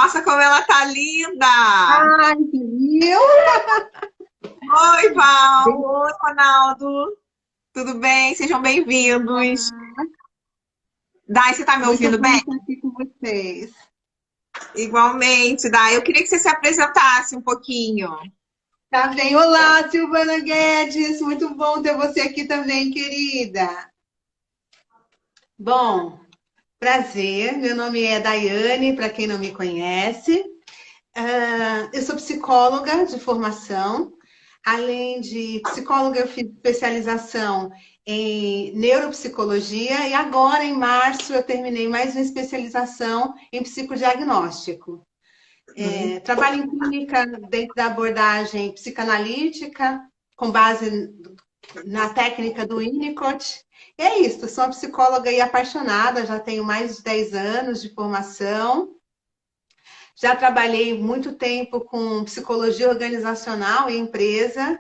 Nossa, como ela tá linda! Ai, viu? Oi, Val! Bem, Oi, Ronaldo! Tudo bem? Sejam bem-vindos. Dai, você tá me muito ouvindo bom bem? estar aqui com vocês. Igualmente, Dai. Eu queria que você se apresentasse um pouquinho. Tá bem? Olá, Silvana Guedes. Muito bom ter você aqui também, querida. Bom, prazer. Meu nome é Daiane, para quem não me conhece. Eu sou psicóloga de formação. Além de psicóloga, eu fiz especialização em neuropsicologia e agora, em março, eu terminei mais uma especialização em psicodiagnóstico. Hum. Trabalho em clínica dentro da abordagem psicanalítica, com base na técnica do Winnicott. E é isso, sou uma psicóloga e apaixonada, já tenho mais de 10 anos de formação. Já trabalhei muito tempo com psicologia organizacional e empresa,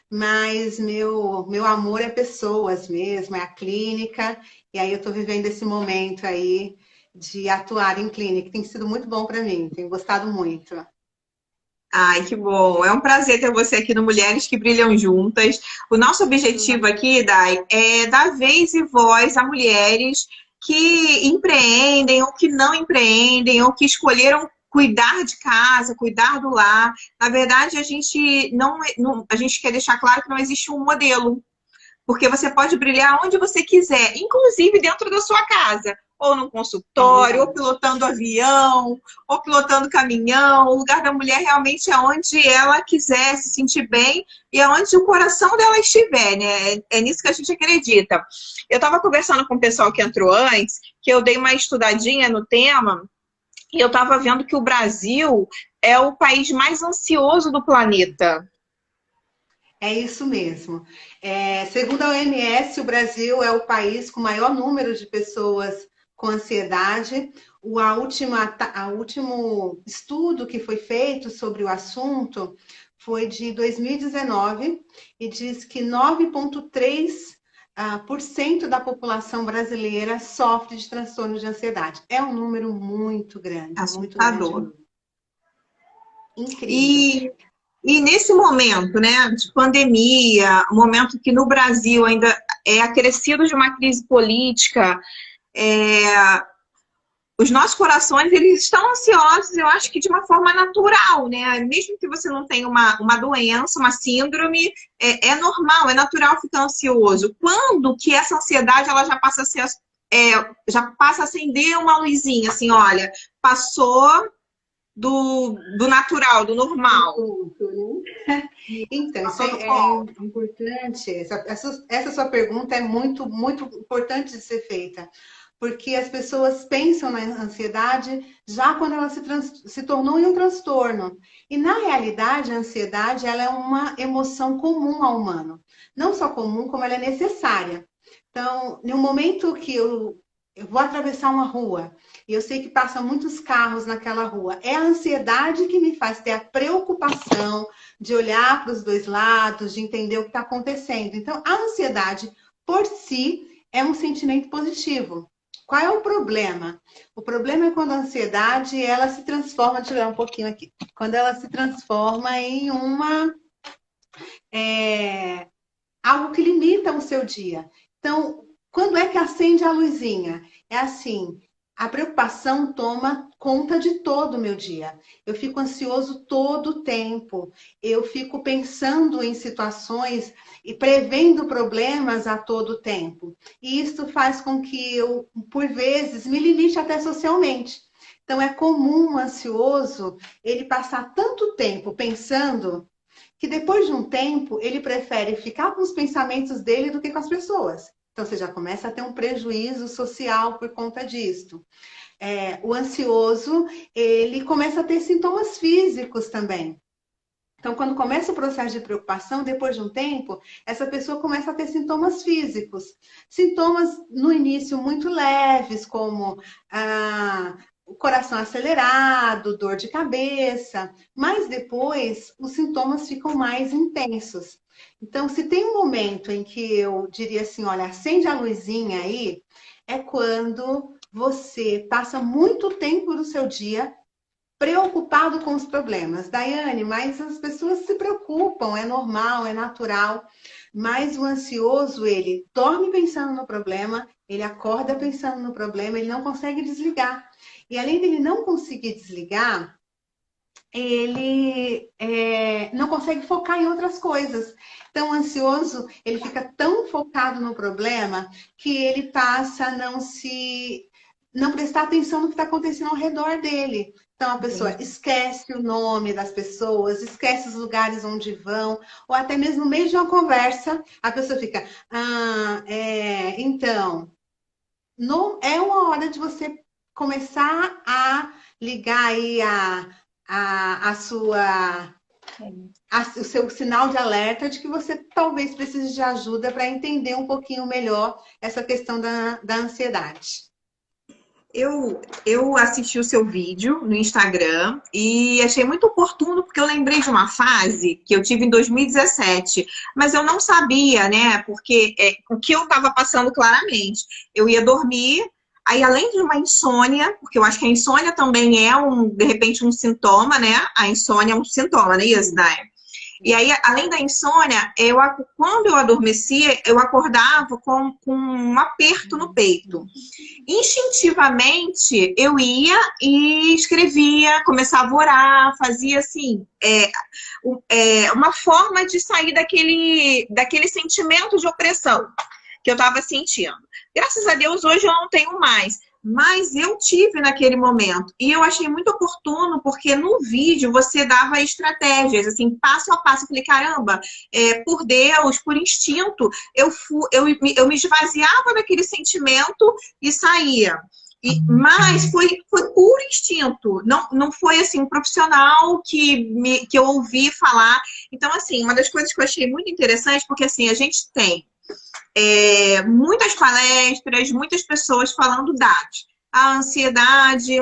mas meu amor é pessoas mesmo, é a clínica, e aí eu estou vivendo esse momento aí de atuar em clínica. Tem sido muito bom para mim, tenho gostado muito. Ai, que bom. É um prazer ter você aqui no Mulheres que Brilham Juntas. O nosso objetivo aqui, Dai, é dar vez e voz a mulheres que empreendem ou que não empreendem ou que escolheram cuidar de casa, cuidar do lar. Na verdade, a gente a gente quer deixar claro que não existe um modelo. Porque você pode brilhar onde você quiser, inclusive dentro da sua casa, ou num É consultório, ou verdade. pilotando avião, ou pilotando caminhão. O lugar da mulher realmente é onde ela quiser se sentir bem e é onde o coração dela estiver, né? É nisso que a gente acredita. Eu estava conversando com o pessoal que entrou antes, que eu dei uma estudadinha no tema, e eu estava vendo que o Brasil é o país mais ansioso do planeta. É isso mesmo. Segundo a OMS, o Brasil é o país com maior número de pessoas com ansiedade. O último estudo que foi feito sobre o assunto foi de 2019 e diz que 9,3% por cento da população brasileira sofre de transtorno de ansiedade. É um número muito grande Assustador. mesmo. Incrível. E nesse momento, né, de pandemia, um momento que no Brasil ainda é acrescido de uma crise política, é, os nossos corações eles estão ansiosos, eu acho que de uma forma natural, né? Mesmo que você não tenha uma doença, uma síndrome, é normal, é natural ficar ansioso. Quando que essa ansiedade ela já passa a ser, já passa a acender uma luzinha, assim, olha, passou do natural, do Do normal. ponto, né? Então, isso Passou do é ponto. importante. Essa sua pergunta é muito importante de ser feita, porque as pessoas pensam na ansiedade já quando ela se tornou em um transtorno. E, na realidade, a ansiedade ela é uma emoção comum ao humano. Não só comum, como ela é necessária. Então, no momento que eu vou atravessar uma rua e eu sei que passam muitos carros naquela rua, é a ansiedade que me faz ter a preocupação de olhar para os dois lados, de entender o que está acontecendo. Então, a ansiedade por si é um sentimento positivo. Qual é o problema? O problema é quando a ansiedade ela se transforma, deixa eu olhar um pouquinho aqui, quando ela se transforma em é, algo que limita o seu dia. Então, quando é que acende a luzinha? É assim, a preocupação toma conta de todo o meu dia. Eu fico ansioso todo o tempo. Eu fico pensando em situações e prevendo problemas a todo tempo. E isso faz com que eu, por vezes, me limite até socialmente. Então, é comum o ansioso ele passar tanto tempo pensando que depois de um tempo ele prefere ficar com os pensamentos dele do que com as pessoas. Então você já começa a ter um prejuízo social por conta disso. O ansioso ele começa a ter sintomas físicos também. Então, quando começa o processo de preocupação, depois de um tempo, essa pessoa começa a ter sintomas físicos. Sintomas no início muito leves, como o coração acelerado, dor de cabeça, mas depois os sintomas ficam mais intensos. Então, se tem um momento em que eu diria assim, olha, acende a luzinha aí, é quando você passa muito tempo do seu dia preocupado com os problemas. Daiane, mas as pessoas se preocupam, é normal, é natural. Mas o ansioso, ele dorme pensando no problema, ele acorda pensando no problema, ele não consegue desligar. E além dele não conseguir desligar, ele não consegue focar em outras coisas. Então, o ansioso, ele fica tão focado no problema que ele passa a não prestar atenção no que está acontecendo ao redor dele. Então, a pessoa esquece o nome das pessoas, esquece os lugares onde vão, ou até mesmo no meio de uma conversa, a pessoa fica, então, não é uma hora de você começar a ligar aí o seu sinal de alerta de que você talvez precise de ajuda para entender um pouquinho melhor essa questão da ansiedade. Eu assisti o seu vídeo no Instagram e achei muito oportuno, porque eu lembrei de uma fase que eu tive em 2017, mas eu não sabia, né? Porque o que eu estava passando claramente. Eu ia dormir, aí além de uma insônia, porque eu acho que a insônia também é, de repente, um sintoma, né? A insônia é um sintoma, né, Yasnaya? E aí, além da insônia, quando eu adormecia, eu acordava com um aperto no peito. Instintivamente, eu ia e escrevia, começava a orar, fazia assim, uma forma de sair daquele sentimento de opressão que eu estava sentindo. Graças a Deus, hoje eu não tenho mais. Mas eu tive naquele momento. E eu achei muito oportuno, porque no vídeo você dava estratégias, assim, passo a passo. Eu falei, caramba, por Deus, por instinto, eu me esvaziava daquele sentimento e saía. Mas foi puro instinto. Não foi, assim, um profissional que eu ouvi falar. Então, assim, uma das coisas que eu achei muito interessante, porque, assim, a gente tem muitas palestras, muitas pessoas falando dados. A ansiedade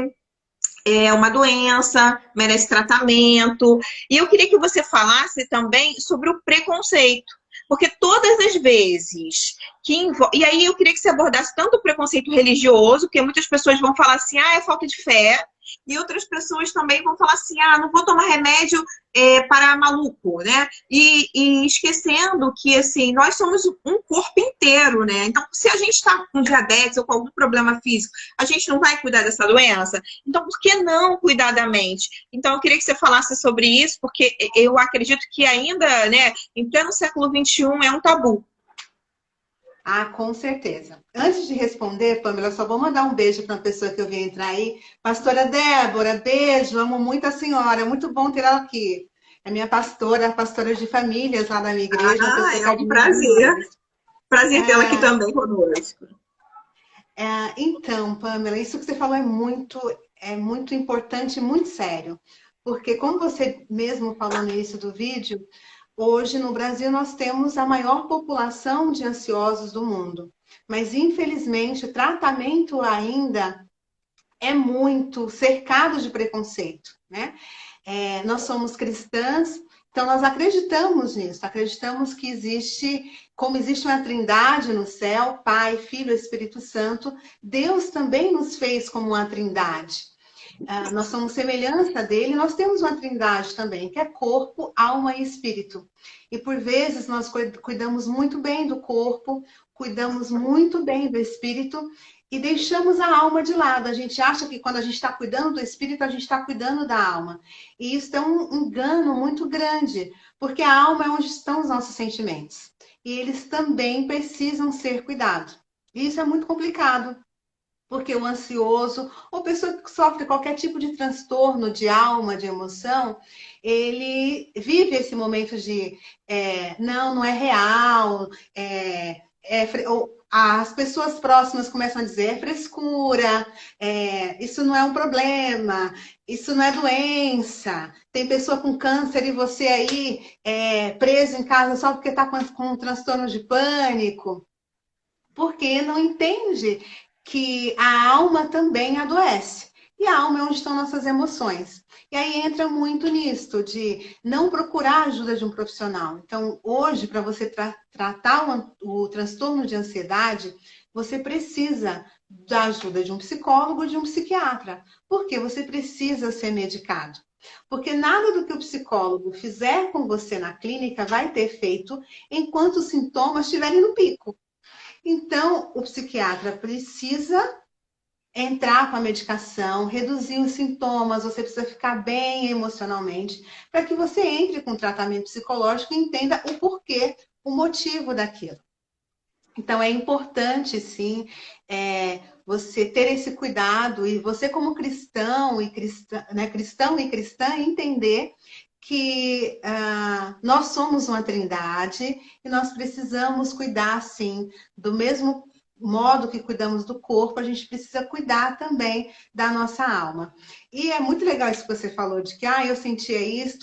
é uma doença, merece tratamento. E eu queria que você falasse também sobre o preconceito. Porque todas as vezes E aí eu queria que você abordasse tanto o preconceito religioso, porque muitas pessoas vão falar assim, é falta de fé. E outras pessoas também vão falar assim, não vou tomar remédio para maluco, né? E esquecendo que, assim, nós somos um corpo inteiro, né? Então, se a gente está com diabetes ou com algum problema físico, a gente não vai cuidar dessa doença? Então, por que não cuidar da mente? Então, eu queria que você falasse sobre isso, porque eu acredito que ainda, né, em pleno século XXI, é um tabu. Com certeza. Antes de responder, Pamela, eu só vou mandar um beijo para uma pessoa que eu vi entrar aí. Pastora Débora, beijo, amo muito a senhora, é muito bom ter ela aqui. É minha pastora de famílias lá da minha igreja, uma pessoa que É um admiro prazer. demais. Prazer tê-la aqui também conosco. Então, Pamela, isso que você falou é muito importante e muito sério. Porque, como você mesmo falou no início do vídeo, hoje no Brasil nós temos a maior população de ansiosos do mundo. Mas, infelizmente, o tratamento ainda é muito cercado de preconceito, né? Nós somos cristãs, então nós acreditamos nisso, acreditamos que como existe uma trindade no céu, Pai, Filho e Espírito Santo, Deus também nos fez como uma trindade. Nós somos semelhança dele, nós temos uma trindade também, que é corpo, alma e espírito. E por vezes nós cuidamos muito bem do corpo, cuidamos muito bem do espírito e deixamos a alma de lado. A gente acha que quando a gente está cuidando do espírito, a gente está cuidando da alma. E isso é um engano muito grande, porque a alma é onde estão os nossos sentimentos. E eles também precisam ser cuidados. E isso é muito complicado, porque o ansioso, ou pessoa que sofre qualquer tipo de transtorno de alma, de emoção, ele vive esse momento de não é real, as pessoas próximas começam a dizer frescura, isso não é um problema, isso não é doença. Tem pessoa com câncer e você aí preso em casa só porque está com um transtorno de pânico, porque não entende que a alma também adoece. E a alma é onde estão nossas emoções. E aí entra muito nisto, de não procurar a ajuda de um profissional. Então, hoje, para você tratar o transtorno de ansiedade, você precisa da ajuda de um psicólogo ou de um psiquiatra. Porque você precisa ser medicado. Porque nada do que o psicólogo fizer com você na clínica vai ter efeito enquanto os sintomas estiverem no pico. Então, o psiquiatra precisa entrar com a medicação, reduzir os sintomas, você precisa ficar bem emocionalmente, para que você entre com tratamento psicológico e entenda o porquê, o motivo daquilo. Então, é importante, sim, você ter esse cuidado e você, como cristão e cristã, né, cristão e cristã, entender que nós somos uma trindade e nós precisamos cuidar, sim, do mesmo modo que cuidamos do corpo, a gente precisa cuidar também da nossa alma. E é muito legal isso que você falou, de que eu sentia isso,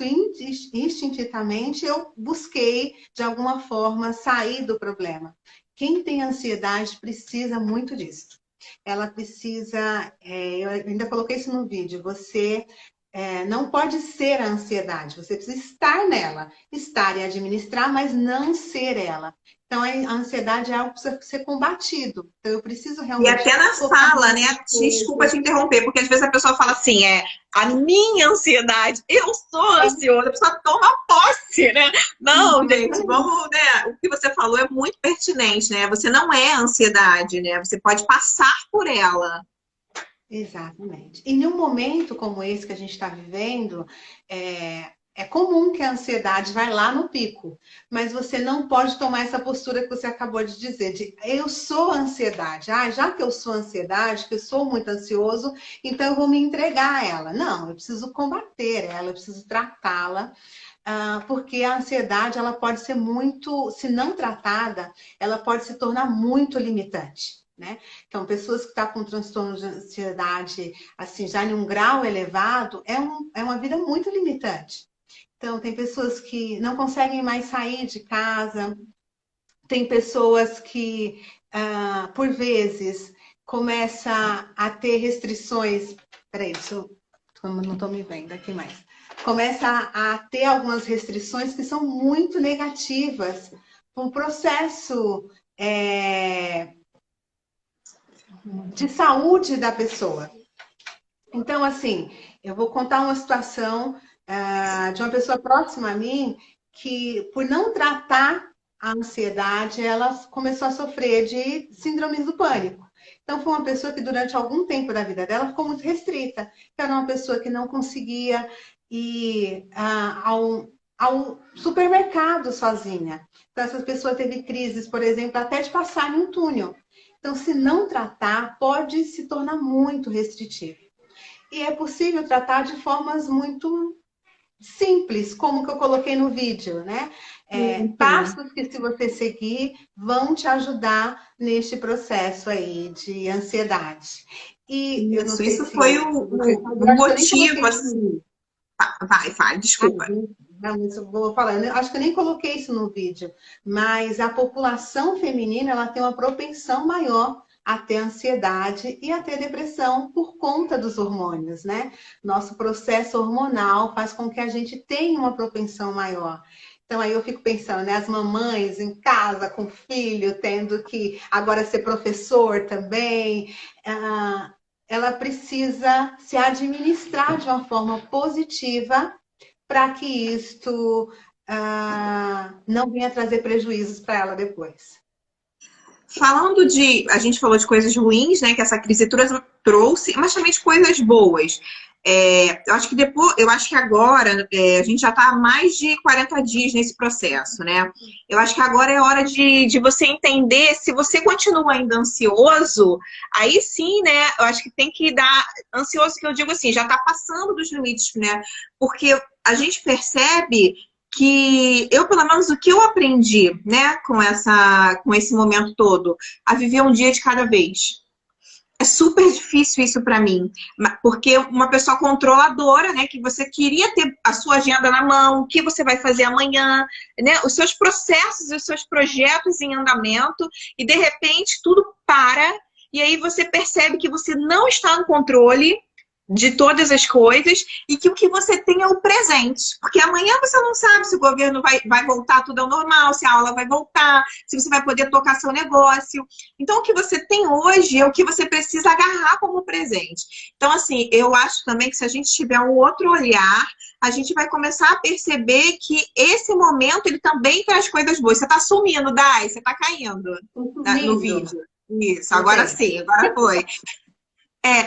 instintivamente eu busquei, de alguma forma, sair do problema. Quem tem ansiedade precisa muito disso. Ela precisa, eu ainda coloquei isso no vídeo, você não pode ser a ansiedade, você precisa estar nela. Estar e administrar, mas não ser ela. Então, a ansiedade é algo que precisa ser combatido. Então, eu preciso E realmente... até na fala, né? Desculpa te interromper, porque às vezes a pessoa fala assim, a minha ansiedade, eu sou ansiosa, a pessoa toma posse, né? Não, gente, vamos, né? O que você falou é muito pertinente, né? Você não é ansiedade, né? Você pode passar por ela. Exatamente. E num momento como esse que a gente está vivendo, é comum que a ansiedade vai lá no pico, mas você não pode tomar essa postura que você acabou de dizer, de eu sou ansiedade. Já que eu sou ansiedade, que eu sou muito ansioso, então eu vou me entregar a ela. Não, eu preciso combater ela, eu preciso tratá-la, porque a ansiedade, ela pode ser muito, se não tratada, ela pode se tornar muito limitante. Né? Então, pessoas que estão com transtorno de ansiedade, assim, já em um grau elevado, é uma vida muito limitante. Então, tem pessoas que não conseguem mais sair de casa, tem pessoas que, por vezes, começam a ter restrições. Peraí, não estou me vendo aqui mais. Começa a ter algumas restrições que são muito negativas. Um processo de saúde da pessoa. Então, assim, eu vou contar uma situação de uma pessoa próxima a mim que, por não tratar a ansiedade, ela começou a sofrer de síndromes do pânico. Então, foi uma pessoa que, durante algum tempo da vida dela, ficou muito restrita. Era uma pessoa que não conseguia ir ao supermercado sozinha. Então, essa pessoa teve crises, por exemplo, até de passar em um túnel. Então, se não tratar, pode se tornar muito restritivo. E é possível tratar de formas muito simples, como que eu coloquei no vídeo, né? Passos que, se você seguir, vão te ajudar neste processo aí de ansiedade. E eu não sei Isso se foi o motivo, assim. Vai, desculpa. Não, isso eu vou falando. Eu acho que eu nem coloquei isso no vídeo, mas a população feminina, ela tem uma propensão maior a ter ansiedade e a ter depressão por conta dos hormônios, né? Nosso processo hormonal faz com que a gente tenha uma propensão maior. Então, aí eu fico pensando, né? As mamães em casa, com filho, tendo que agora ser professor também. Ela precisa se administrar de uma forma positiva para que isto não venha trazer prejuízos para ela depois. Falando a gente falou de coisas ruins, né, que essa crise trouxe, mas também de coisas boas. Eu acho que agora a gente já está há mais de 40 dias nesse processo, né? Eu acho que agora é hora de você entender se você continua ainda ansioso, aí sim, né? Eu acho que tem que dar ansioso, que eu digo assim, já está passando dos limites, né? Porque a gente percebe que pelo menos o que eu aprendi, né, com esse momento todo, a viver um dia de cada vez. É super difícil isso para mim, porque uma pessoa controladora, né, que você queria ter a sua agenda na mão, o que você vai fazer amanhã, né, os seus processos, os seus projetos em andamento, e de repente tudo para, e aí você percebe que você não está no controle de todas as coisas e que o que você tem é o presente. Porque amanhã você não sabe se o governo vai voltar tudo ao normal, se a aula vai voltar, se você vai poder tocar seu negócio. Então, o que você tem hoje é o que você precisa agarrar como presente. Então, assim, eu acho também que se a gente tiver um outro olhar, a gente vai começar a perceber que esse momento, ele também traz coisas boas. Você tá sumindo, Dai, você tá caindo no Sumindo. vídeo. Isso, agora Voltei. sim, agora foi.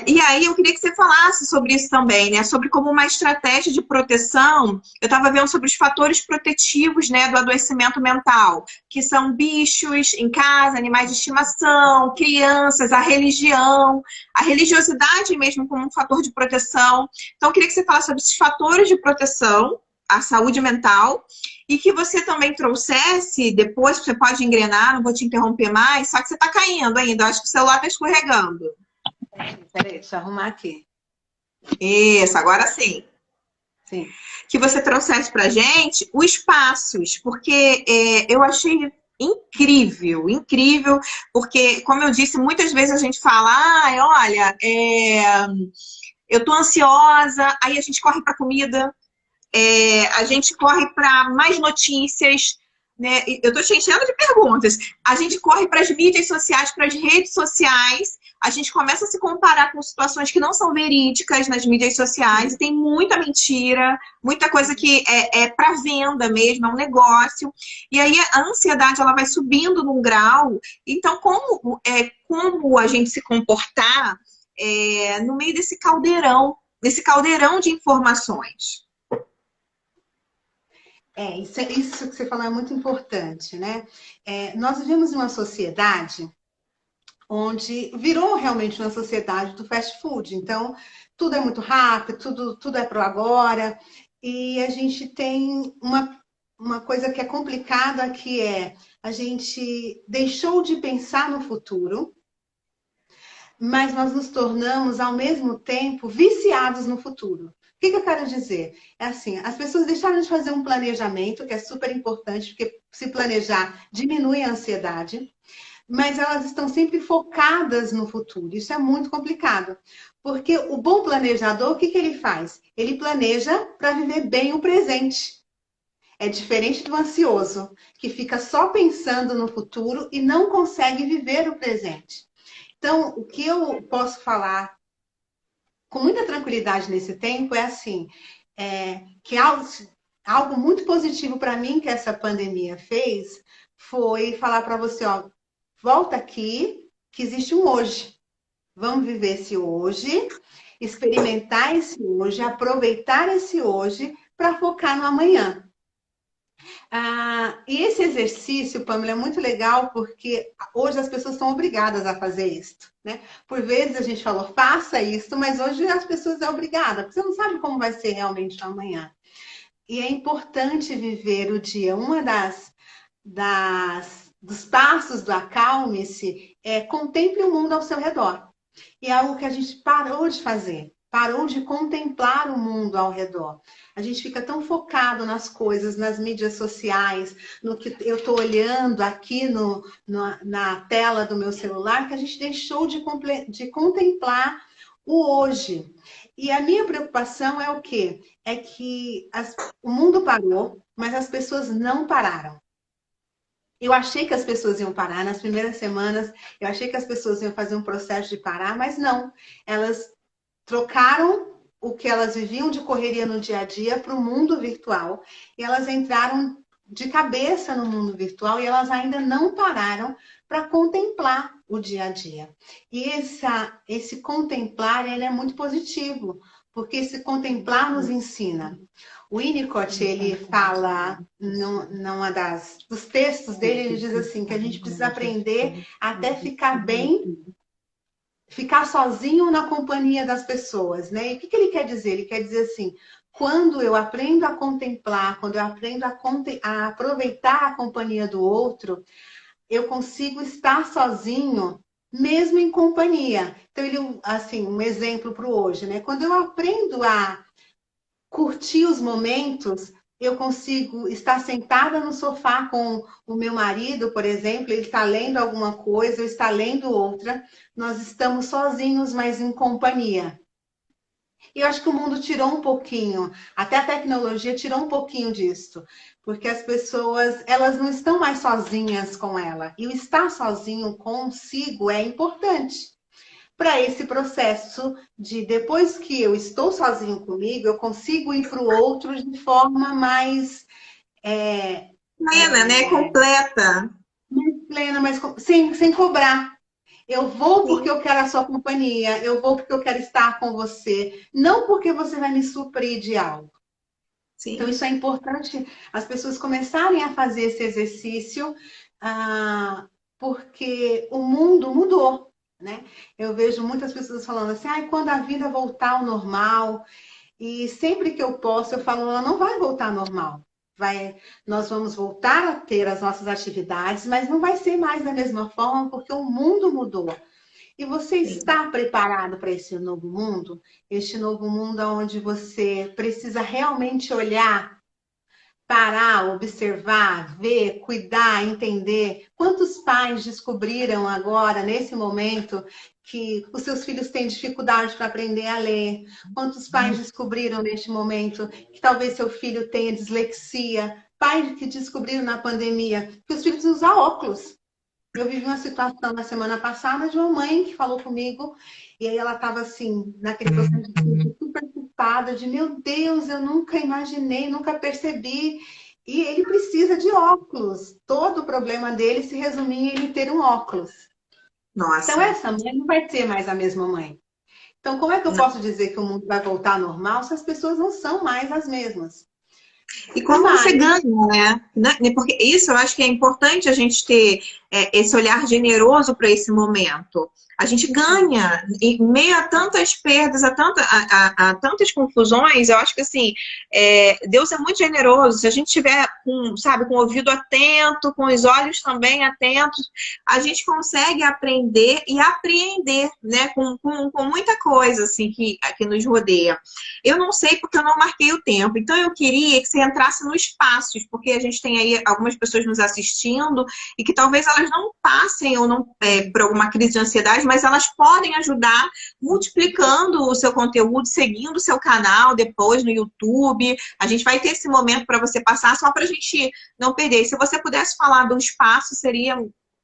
E aí eu queria que você falasse sobre isso também, né? Sobre como uma estratégia de proteção. Eu estava vendo sobre os fatores protetivos, né, do adoecimento mental, que são bichos em casa, animais de estimação, crianças, a religiosidade mesmo como um fator de proteção. Então, eu queria que você falasse sobre esses fatores de proteção à saúde mental e que você também trouxesse, depois você pode engrenar, não vou te interromper mais, só que você está caindo ainda, eu acho que o celular está escorregando. Peraí, deixa eu arrumar aqui. Isso, agora sim. Sim. Que você trouxesse para gente os passos, porque eu achei incrível, incrível, porque, como eu disse, muitas vezes a gente fala, olha, eu tô ansiosa, aí a gente corre para comida, a gente corre para mais notícias, né? Eu estou te enchendo de perguntas. A gente corre para as mídias sociais, para as redes sociais, a gente começa a se comparar com situações que não são verídicas nas mídias sociais, e tem muita mentira, muita coisa que é para venda mesmo, é um negócio. E aí a ansiedade ela vai subindo num grau. Então, como a gente se comportar no meio desse caldeirão de informações? Isso que você falou é muito importante, né? Nós vivemos em uma sociedade onde virou realmente uma sociedade do fast food. Então, tudo é muito rápido, tudo é pro agora. E a gente tem uma coisa que é complicada, que é a gente deixou de pensar no futuro, mas nós nos tornamos, ao mesmo tempo, viciados no futuro. O que eu quero dizer? É assim, as pessoas deixaram de fazer um planejamento, que é super importante, porque se planejar diminui a ansiedade, mas elas estão sempre focadas no futuro. Isso é muito complicado, porque o bom planejador, o que ele faz? Ele planeja para viver bem o presente. É diferente do ansioso, que fica só pensando no futuro e não consegue viver o presente. Então, o que eu posso falar com muita tranquilidade nesse tempo é assim, que algo muito positivo para mim que essa pandemia fez foi falar para você, ó, volta aqui, que existe um hoje. Vamos viver esse hoje, experimentar esse hoje, aproveitar esse hoje para focar no amanhã. E esse exercício, Pamela, é muito legal porque hoje as pessoas são obrigadas a fazer isso, né? Por vezes a gente falou, faça isso, mas hoje as pessoas são obrigadas, porque você não sabe como vai ser realmente amanhã. E é importante viver o dia. Dos passos do acalme-se é contemple o mundo ao seu redor. E é algo que a gente parou de fazer. Parou de contemplar o mundo ao redor. A gente fica tão focado nas coisas, nas mídias sociais, no que eu estou olhando aqui na tela do meu celular, que a gente deixou de contemplar o hoje. E a minha preocupação é o quê? É que o mundo parou, mas as pessoas não pararam. Eu achei que as pessoas iam parar nas primeiras semanas, eu achei que as pessoas iam fazer um processo de parar, mas não. Elas trocaram o que elas viviam de correria no dia a dia para o mundo virtual. E elas entraram de cabeça no mundo virtual e elas ainda não pararam para contemplar o dia a dia. E esse contemplar, ele é muito positivo, porque esse contemplar nos ensina. O Winnicott, ele fala, dos textos dele, ele diz assim, que a gente precisa aprender até ficar bem, ficar sozinho na companhia das pessoas, né? E o que ele quer dizer? Ele quer dizer assim, quando eu aprendo a contemplar, quando eu aprendo a aproveitar a companhia do outro, eu consigo estar sozinho, mesmo em companhia. Então, ele, assim, um exemplo para o hoje, né? Quando eu aprendo a curtir os momentos, eu consigo estar sentada no sofá com o meu marido, por exemplo, ele está lendo alguma coisa, eu estou lendo outra, nós estamos sozinhos, mas em companhia. E eu acho que o mundo tirou um pouquinho, até a tecnologia tirou um pouquinho disso, porque as pessoas, elas não estão mais sozinhas com ela. E o estar sozinho consigo é importante para esse processo de depois que eu estou sozinho comigo, eu consigo ir para o outro de forma mais Plena, né? Completa. plena, mas sem cobrar. Eu vou porque Sim, eu quero a sua companhia, eu vou porque eu quero estar com você, não porque você vai me suprir de algo. Então, sim. isso é importante as pessoas começarem a fazer esse exercício, porque o mundo mudou, né? Eu vejo muitas pessoas falando assim, quando a vida voltar ao normal, e sempre que eu posso, eu falo, ela não vai voltar ao normal. Nós vamos voltar a ter as nossas atividades, mas não vai ser mais da mesma forma, porque o mundo mudou. E você Sim. está preparado para esse novo mundo? Este novo mundo onde você precisa realmente olhar, parar, observar, ver, cuidar, entender. Quantos pais descobriram agora, nesse momento, que os seus filhos têm dificuldade para aprender a ler? Quantos pais descobriram neste momento que talvez seu filho tenha dislexia? Pais que descobriram na pandemia que os filhos usam óculos. Eu vivi uma situação na semana passada de uma mãe que falou comigo e aí ela estava assim, naquele processo de crise, super preocupada, de meu Deus, eu nunca imaginei, nunca percebi. E ele precisa de óculos. Todo o problema dele se resumia em ele ter um óculos. Então, Nossa. essa mãe não vai ser mais a mesma mãe. Então, como é que eu Não. posso dizer que o mundo vai voltar ao normal se as pessoas não são mais as mesmas? E como você Mas ganha, né? Porque isso eu acho que é importante a gente ter esse olhar generoso para esse momento. A gente ganha, em meio a tantas perdas, a tantas confusões, eu acho que assim, Deus é muito generoso. Se a gente tiver sabe, com o ouvido atento, com os olhos também atentos, a gente consegue aprender e apreender, né? Com muita coisa assim que nos rodeia. Eu não sei porque eu não marquei o tempo. Então eu queria que você entrasse nos passos, porque a gente tem aí algumas pessoas nos assistindo e que talvez elas não passem ou não por alguma crise de ansiedade, mas elas podem ajudar multiplicando o seu conteúdo, seguindo o seu canal depois no YouTube. A gente vai ter esse momento para você passar só para a gente não perder. Se você pudesse falar dos passos, seria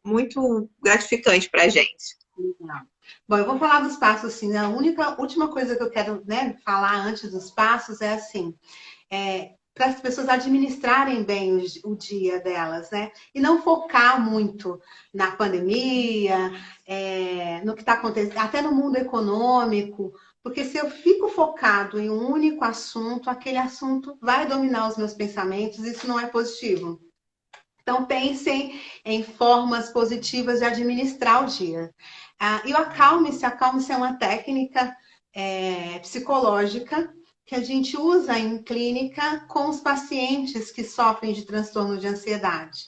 muito gratificante para a gente. não. Bom, eu vou falar dos passos assim. A última coisa que eu quero, né, falar antes dos passos é assim, para as pessoas administrarem bem o dia delas, né? E não focar muito na pandemia, no que está acontecendo, até no mundo econômico, porque se eu fico focado em um único assunto, aquele assunto vai dominar os meus pensamentos, isso não é positivo. Então, pensem em formas positivas de administrar o dia. E o acalme-se. Acalme-se é uma técnica psicológica que a gente usa em clínica com os pacientes que sofrem de transtorno de ansiedade.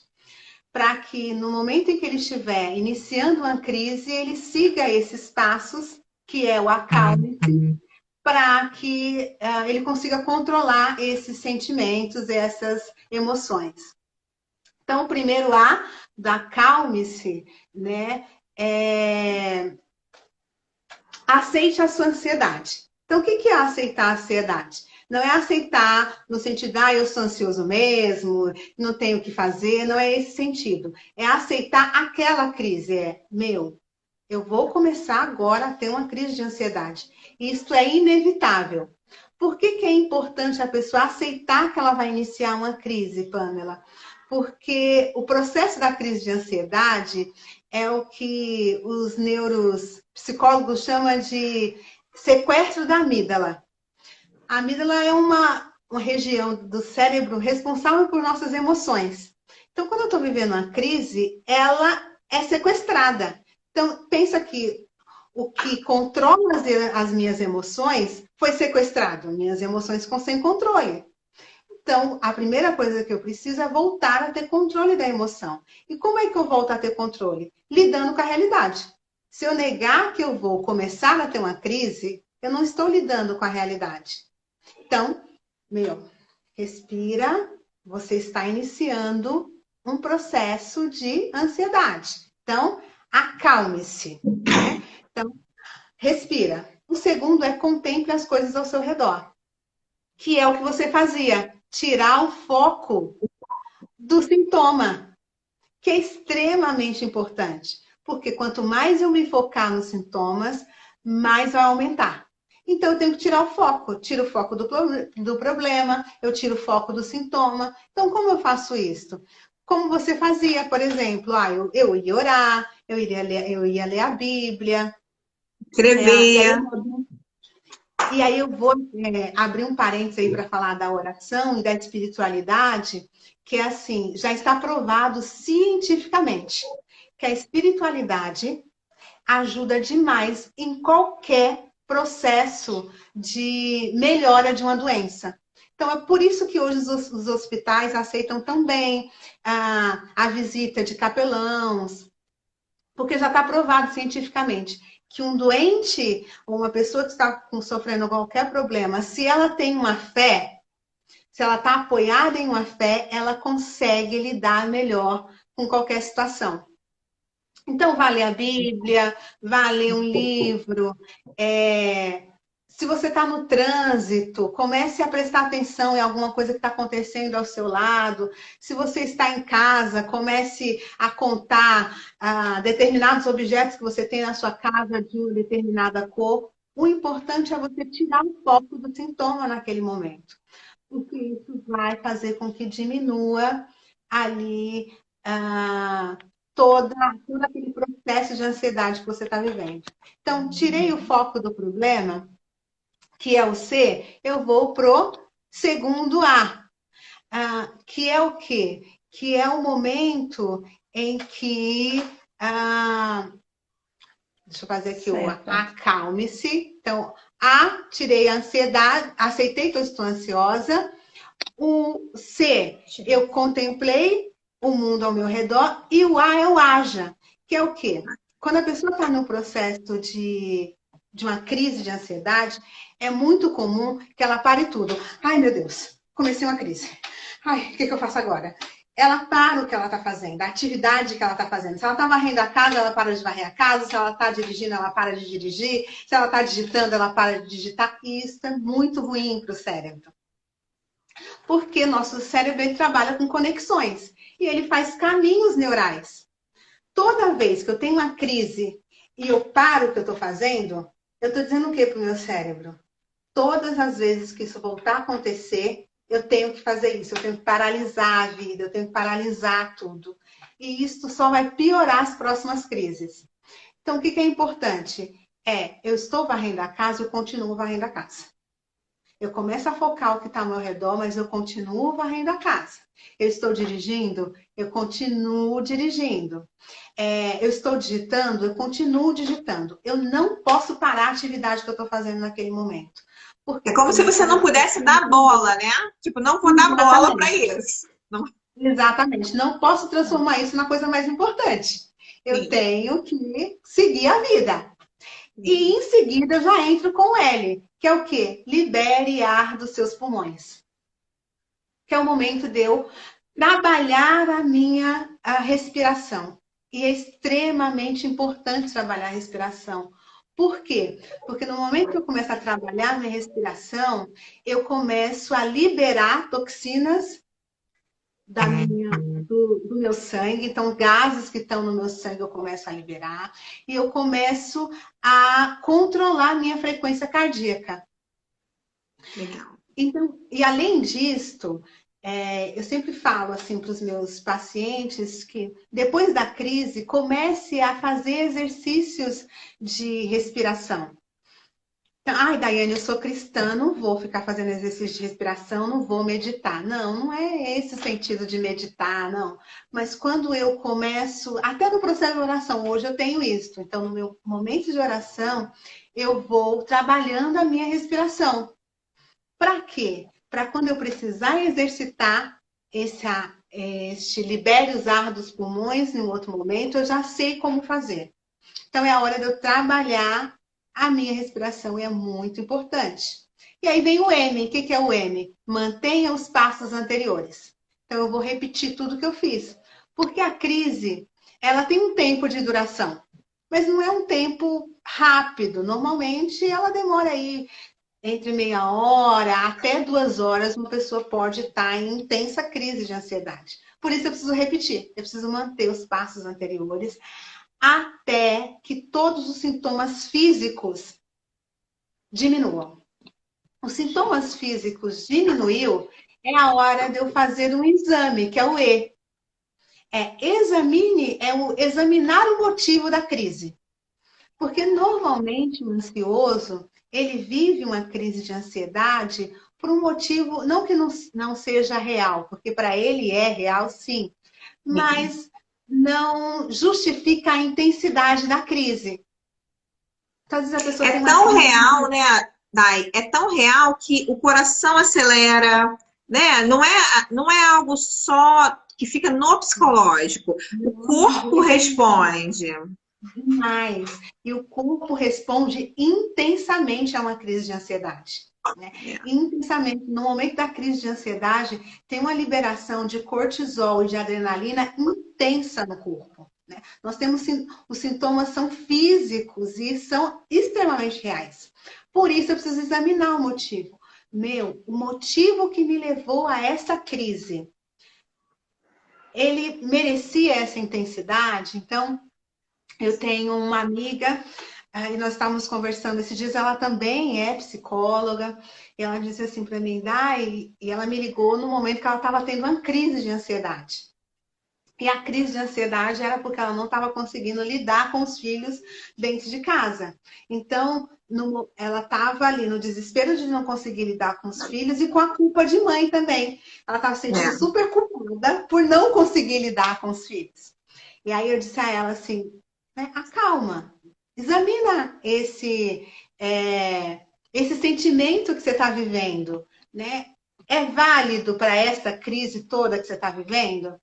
Para que no momento em que ele estiver iniciando uma crise, ele siga esses passos, que é o acalme-se, para que ele consiga controlar esses sentimentos, essas emoções. Então, o primeiro A, da calme-se, né? Aceite a sua ansiedade. Então, o que é aceitar a ansiedade? Não é aceitar no sentido, eu sou ansioso mesmo, não tenho o que fazer, não é esse sentido. É aceitar aquela crise. Eu vou começar agora a ter uma crise de ansiedade. Isso é inevitável. Por que é importante a pessoa aceitar que ela vai iniciar uma crise, Pamela? Porque o processo da crise de ansiedade é o que os neuropsicólogos chamam de sequestro da amígdala. A amígdala é uma região do cérebro responsável por nossas emoções. Então, quando eu estou vivendo uma crise, ela é sequestrada. Então, pensa que o que controla as minhas emoções foi sequestrado. Minhas emoções ficam sem controle. Então, a primeira coisa que eu preciso é voltar a ter controle da emoção. E como é que eu volto a ter controle? Lidando com a realidade. Se eu negar que eu vou começar a ter uma crise, eu não estou lidando com a realidade. Então, respira, você está iniciando um processo de ansiedade. Então, acalme-se, né? Então, respira. O segundo é contemple as coisas ao seu redor, que é o que você fazia, tirar o foco do sintoma, que é extremamente importante, porque quanto mais eu me focar nos sintomas, mais vai aumentar. Então, eu tenho que tirar o foco. Tiro o foco do problema, eu tiro o foco do sintoma. Então, como eu faço isso? Como você fazia, por exemplo, eu ia orar, eu ia ler a Bíblia. Escrever. E aí eu vou abrir um parênteses aí para falar da oração e da espiritualidade, que é assim, já está provado cientificamente que a espiritualidade ajuda demais em qualquer processo de melhora de uma doença. Então, é por isso que hoje os hospitais aceitam também a visita de capelãos, porque já está provado cientificamente que um doente ou uma pessoa que está sofrendo qualquer problema, se ela tem uma fé, se ela está apoiada em uma fé, ela consegue lidar melhor com qualquer situação. Então, vá ler a Bíblia, vá ler um livro. Se você está no trânsito, comece a prestar atenção em alguma coisa que está acontecendo ao seu lado. Se você está em casa, comece a contar determinados objetos que você tem na sua casa de uma determinada cor. O importante é você tirar o foco do sintoma naquele momento, porque isso vai fazer com que diminua ali todo aquele processo de ansiedade que você está vivendo. Então, tirei o foco do problema, que é o C, eu vou pro segundo A, que é o quê? Que é o momento em que... deixa eu fazer aqui o acalme-se. Então, A, tirei a ansiedade, aceitei que eu estou ansiosa. O C, eu contemplei o mundo ao meu redor. E o A é o haja, que é o quê? Quando a pessoa está num processo de uma crise de ansiedade, é muito comum que ela pare tudo. Ai, meu Deus, comecei uma crise. Ai, o que eu faço agora? Ela para o que ela está fazendo, a atividade que ela está fazendo. Se ela está varrendo a casa, ela para de varrer a casa. Se ela está dirigindo, ela para de dirigir. Se ela está digitando, ela para de digitar. E isso é muito ruim para o cérebro. Porque nosso cérebro ele trabalha com conexões. E ele faz caminhos neurais. Toda vez que eu tenho uma crise e eu paro o que eu estou fazendo, eu estou dizendo o que para o meu cérebro? Todas as vezes que isso voltar a acontecer, eu tenho que fazer isso, eu tenho que paralisar a vida, eu tenho que paralisar tudo. E isso só vai piorar as próximas crises. Então, o que é importante? Eu estou varrendo a casa, eu continuo varrendo a casa. Eu começo a focar o que está ao meu redor, mas eu continuo varrendo a casa. Eu estou dirigindo, eu continuo dirigindo. Eu estou digitando, eu continuo digitando. Eu não posso parar a atividade que eu estou fazendo naquele momento. Porque é como se você não pudesse dar bola, né? Tipo, não vou dar bola para isso. Não... Exatamente. Não posso transformar isso na coisa mais importante. Eu tenho que seguir a vida. E em seguida eu já entro com o L, que é o quê? Libere ar dos seus pulmões. Que é o momento de eu trabalhar a respiração. E é extremamente importante trabalhar a respiração. Por quê? Porque no momento que eu começo a trabalhar minha respiração, eu começo a liberar toxinas do meu sangue. Então, gases que estão no meu sangue eu começo a liberar. E eu começo a controlar minha frequência cardíaca. Legal. Então, e além disto, eu sempre falo assim para os meus pacientes que depois da crise comece a fazer exercícios de respiração. Então, ai, Daiane, eu sou cristã, não vou ficar fazendo exercício de respiração, não vou meditar. Não, não é esse o sentido de meditar, não. Mas quando eu começo, até no processo de oração, hoje eu tenho isso. Então, no meu momento de oração, eu vou trabalhando a minha respiração. Para quê? Para quando eu precisar exercitar este libere os ar dos pulmões em outro momento, eu já sei como fazer. Então, é a hora de eu trabalhar a minha respiração, é muito importante. E aí vem o M. O que é o M? Mantenha os passos anteriores. Então, eu vou repetir tudo que eu fiz. Porque a crise, ela tem um tempo de duração. mas não é um tempo rápido. Normalmente ela demora aí entre meia hora até 2 horas, uma pessoa pode estar em intensa crise de ansiedade. Por isso eu preciso repetir, eu preciso manter os passos anteriores até que todos os sintomas físicos diminuam. Os sintomas físicos diminuiu, é a hora de eu fazer um exame, que é o E. Examinar o motivo da crise. Porque normalmente o ansioso, ele vive uma crise de ansiedade por um motivo, não que não seja real, porque para ele é real sim, mas não justifica a intensidade da crise. Então, às vezes a pessoa tem É uma tão crise. real, né, Dai? É tão real que o coração acelera, né? Não é algo só que fica no psicológico. O corpo responde. Demais. E o corpo responde intensamente a uma crise de ansiedade. Né? É. Intensamente. No momento da crise de ansiedade, tem uma liberação de cortisol e de adrenalina intensa no corpo. Né? Nós temos os sintomas são físicos e são extremamente reais. Por isso eu preciso examinar o motivo. O motivo que me levou a essa crise, ele merecia essa intensidade? Então, eu tenho uma amiga, e nós estávamos conversando esses dias, ela também é psicóloga, e ela disse assim para mim, Dai, e ela me ligou no momento que ela estava tendo uma crise de ansiedade. E a crise de ansiedade era porque ela não estava conseguindo lidar com os filhos dentro de casa. Então, ela estava ali no desespero de não conseguir lidar com os filhos e com a culpa de mãe também. Ela estava se sentindo É. super culpada por não conseguir lidar com os filhos. E aí eu disse a ela assim, né, acalma, examina esse sentimento que você está vivendo, né? É válido para essa crise toda que você está vivendo?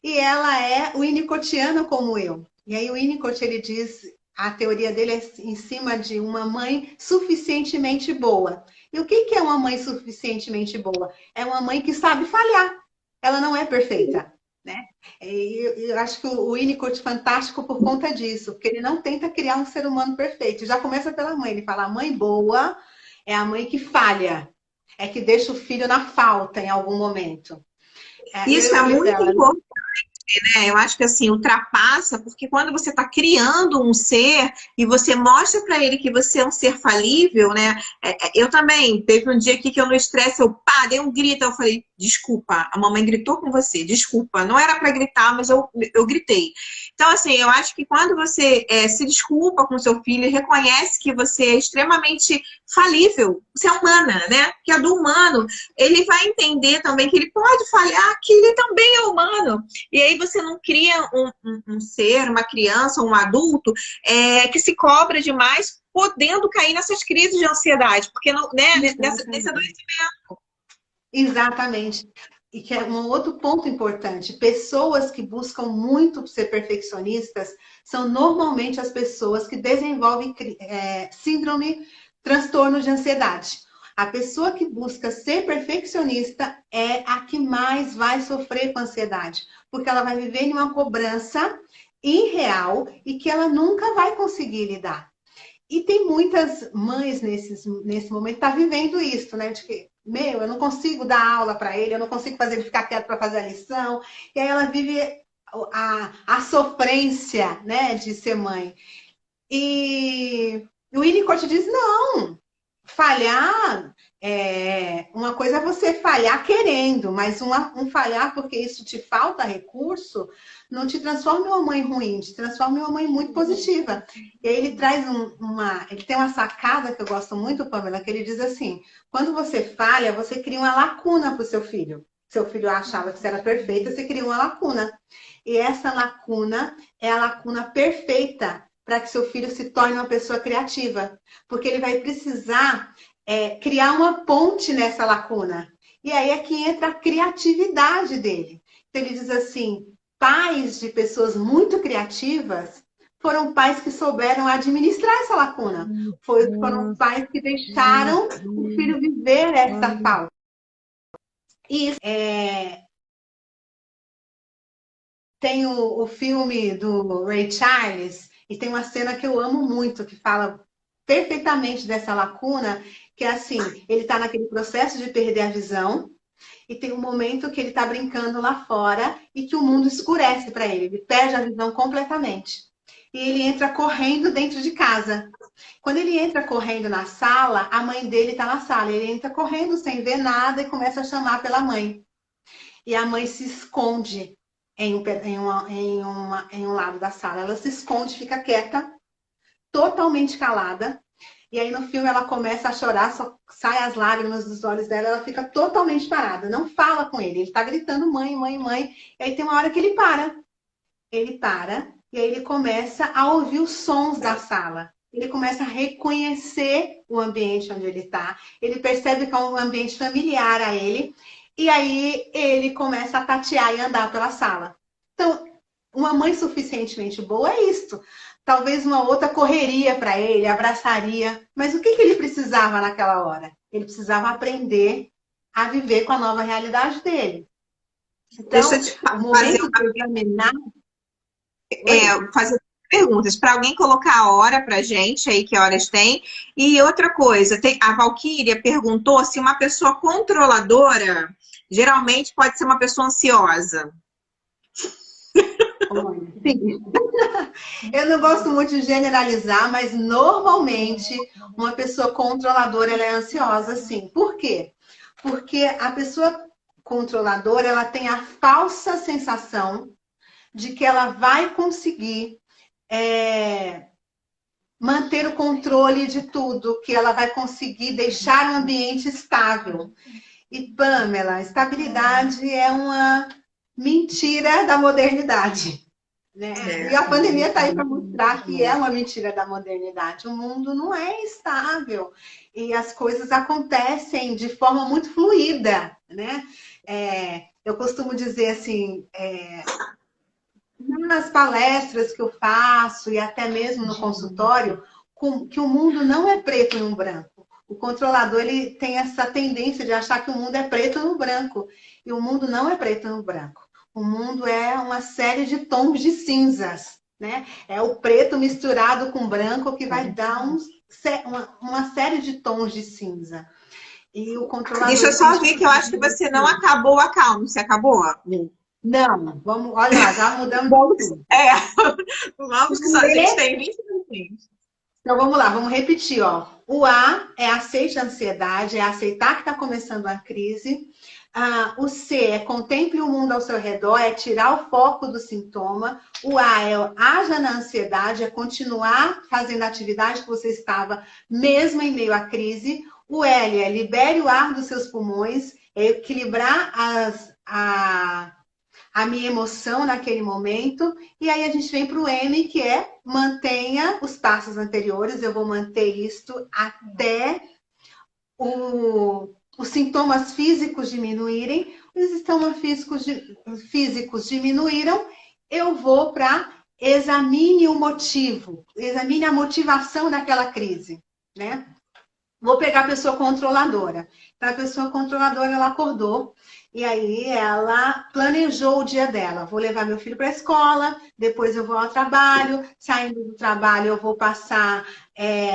E ela é winnicottiana como eu. E aí o Winnicott, ele diz, a teoria dele é em cima de uma mãe suficientemente boa. E o que é uma mãe suficientemente boa? É uma mãe que sabe falhar. Ela não é perfeita. Né? E eu acho que o Winnicott é fantástico por conta disso, porque ele não tenta criar um ser humano perfeito. Já começa pela mãe. Ele fala, a mãe boa é a mãe que falha. É que deixa o filho na falta em algum momento. Isso é muito importante. Eu acho que assim, ultrapassa, porque quando você está criando um ser e você mostra para ele que você é um ser falível, né? Eu também, teve um dia aqui que eu no estresse, eu pá, dei um grito, eu falei, desculpa, a mamãe gritou com você, desculpa, não era para gritar, mas eu gritei. Então, assim, eu acho que quando você se desculpa com seu filho e reconhece que você é extremamente falível, você é humana, né? Que é do humano, ele vai entender também que ele pode falhar, que ele também é humano. E aí você não cria um ser, uma criança, um adulto que se cobra demais, podendo cair nessas crises de ansiedade, porque não, né, nesse adoecimento. Exatamente. E que é um outro ponto importante. Pessoas que buscam muito ser perfeccionistas são normalmente as pessoas que desenvolvem síndrome, transtorno de ansiedade. A pessoa que busca ser perfeccionista é a que mais vai sofrer com ansiedade, porque ela vai viver em uma cobrança irreal e que ela nunca vai conseguir lidar. E tem muitas mães nesse momento que tá vivendo isso, né? De que, eu não consigo dar aula para ele, eu não consigo fazer ele ficar quieto para fazer a lição. E aí ela vive a sofrência, né, de ser mãe. E o Winnicott diz, não, falhar, uma coisa é você falhar querendo, mas um falhar porque isso te falta recurso, não te transforma em uma mãe ruim, te transforma em uma mãe muito positiva. E aí ele traz ele tem uma sacada que eu gosto muito, Pamela, que ele diz assim, quando você falha, você cria uma lacuna para o seu filho. Seu filho achava que você era perfeita, você cria uma lacuna. E essa lacuna é a lacuna perfeita para que seu filho se torne uma pessoa criativa. Porque ele vai precisar criar uma ponte nessa lacuna. E aí é que entra a criatividade dele. Então ele diz assim, pais de pessoas muito criativas foram pais que souberam administrar essa lacuna. Foram pais que deixaram o filho viver essa falta. E tem o filme do Ray Charles, E tem uma cena que eu amo muito, que fala perfeitamente dessa lacuna, que é assim, ele está naquele processo de perder a visão, e tem um momento que ele está brincando lá fora e que o mundo escurece para ele. Ele perde a visão completamente. E ele entra correndo dentro de casa. Quando ele entra correndo na sala, a mãe dele está na sala. Ele entra correndo sem ver nada e começa a chamar pela mãe. E a mãe se esconde em um lado da sala. Ela se esconde, fica quieta, totalmente calada. E aí no filme ela começa a chorar, só sai as lágrimas dos olhos dela, ela fica totalmente parada, não fala com ele. Ele tá gritando mãe, mãe, mãe. E aí tem uma hora que ele para. Ele para e aí ele começa a ouvir os sons da sala. Ele começa a reconhecer o ambiente onde ele está. Ele percebe que é um ambiente familiar a ele. E aí ele começa a tatear e andar pela sala. Então, uma mãe suficientemente boa é isto. Talvez uma outra correria para ele, abraçaria. Mas o que ele precisava naquela hora? Ele precisava aprender a viver com a nova realidade dele. Então, Deixa eu te o momento de examinar... fazer perguntas. Para alguém colocar a hora para gente, aí que horas tem. E outra coisa, a Valquíria perguntou se uma pessoa controladora geralmente pode ser uma pessoa ansiosa. Sim. Eu não gosto muito de generalizar, mas normalmente uma pessoa controladora ela é ansiosa, sim. Por quê? Porque a pessoa controladora ela tem a falsa sensação de que ela vai conseguir manter o controle de tudo, que ela vai conseguir deixar o ambiente estável. E, Pamela, estabilidade é uma mentira da modernidade. Né? E a pandemia está aí para mostrar que é uma mentira da modernidade. O mundo não é estável e as coisas acontecem de forma muito fluida. Né? Eu costumo dizer assim, nas palestras que eu faço e até mesmo no consultório, que o mundo não é preto e um branco. O controlador ele tem essa tendência de achar que o mundo é preto no branco. E o mundo não é preto no branco. O mundo é uma série de tons de cinzas. Né? É o preto misturado com branco que vai dar uma série de tons de cinza. E o controlador... Deixa eu só ver que eu acho que você não acabou a calma. Você acabou? Não, vamos, olha lá, já mudamos. Vamos que só a gente tem 20 minutinhos. Então vamos lá, vamos repetir, ó. O A é aceite a ansiedade, é aceitar que está começando a crise. O C é contemple o mundo ao seu redor, é tirar o foco do sintoma. O A é haja na ansiedade, é continuar fazendo a atividade que você estava, mesmo em meio à crise. O L é libere o ar dos seus pulmões, é equilibrar a minha emoção naquele momento. E aí a gente vem para o M, que é mantenha os passos anteriores. Eu vou manter isto até os sintomas físicos diminuírem. Os sintomas físicos diminuíram, eu vou para examine o motivo, examine a motivação daquela crise, né? Vou pegar a pessoa controladora. Então, a pessoa controladora, ela acordou e aí ela planejou o dia dela. Vou levar meu filho para a escola, depois eu vou ao trabalho. Saindo do trabalho, eu vou passar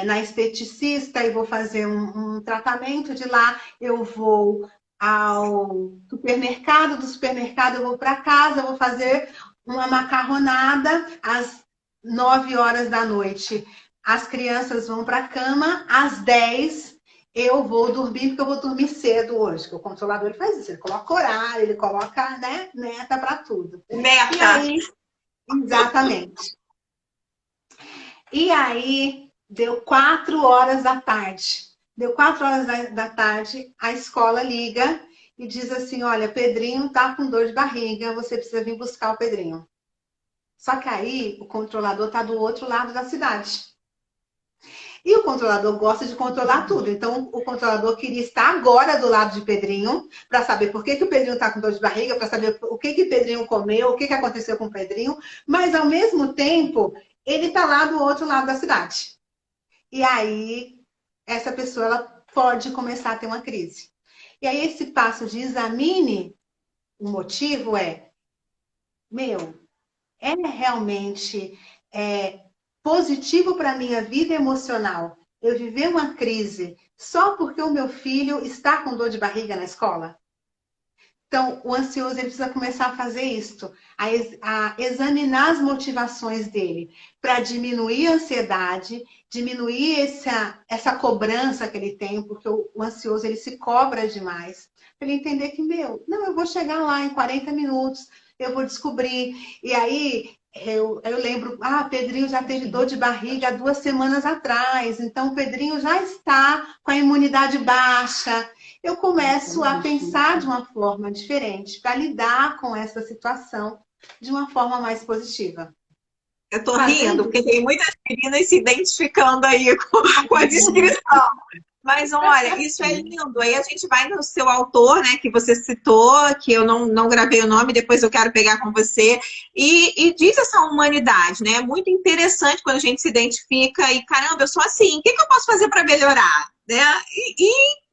na esteticista e vou fazer um tratamento de lá. Eu vou ao supermercado, do supermercado eu vou para casa, eu vou fazer uma macarronada às 9 horas da noite. As crianças vão para a cama, às 10 eu vou dormir, porque eu vou dormir cedo hoje. Que o controlador ele faz isso, ele coloca horário, ele coloca, né, meta para tudo. Meta. E aí, exatamente. E aí, deu 4 horas da tarde. Deu 4 horas da tarde, a escola liga e diz assim, olha, Pedrinho tá com dor de barriga, você precisa vir buscar o Pedrinho. Só que aí, o controlador tá do outro lado da cidade. E o controlador gosta de controlar tudo. Então, o controlador queria estar agora do lado de Pedrinho, para saber por que o Pedrinho está com dor de barriga, para saber o que o Pedrinho comeu, o que aconteceu com o Pedrinho. Mas, ao mesmo tempo, ele está lá do outro lado da cidade. E aí, essa pessoa ela pode começar a ter uma crise. E aí, esse passo de examine o motivo é realmente positivo para a minha vida emocional eu viver uma crise só porque o meu filho está com dor de barriga na escola? Então, o ansioso ele precisa começar a fazer isso, a examinar as motivações dele para diminuir a ansiedade, diminuir essa cobrança que ele tem, porque o ansioso ele se cobra demais. Para ele entender que, não, eu vou chegar lá em 40 minutos, eu vou descobrir. E aí, eu lembro, Pedrinho já teve dor de barriga há 2 semanas atrás, então o Pedrinho já está com a imunidade baixa. Eu começo a pensar de uma forma diferente para lidar com essa situação de uma forma mais positiva. Eu tô rindo, porque tem muitas meninas se identificando aí com a descrição. Mas olha, isso é lindo. Aí a gente vai no seu autor, né, que você citou, que eu não gravei o nome, depois eu quero pegar com você, e diz essa humanidade, né? É muito interessante quando a gente se identifica e, caramba, eu sou assim, o que eu posso fazer para melhorar? Né?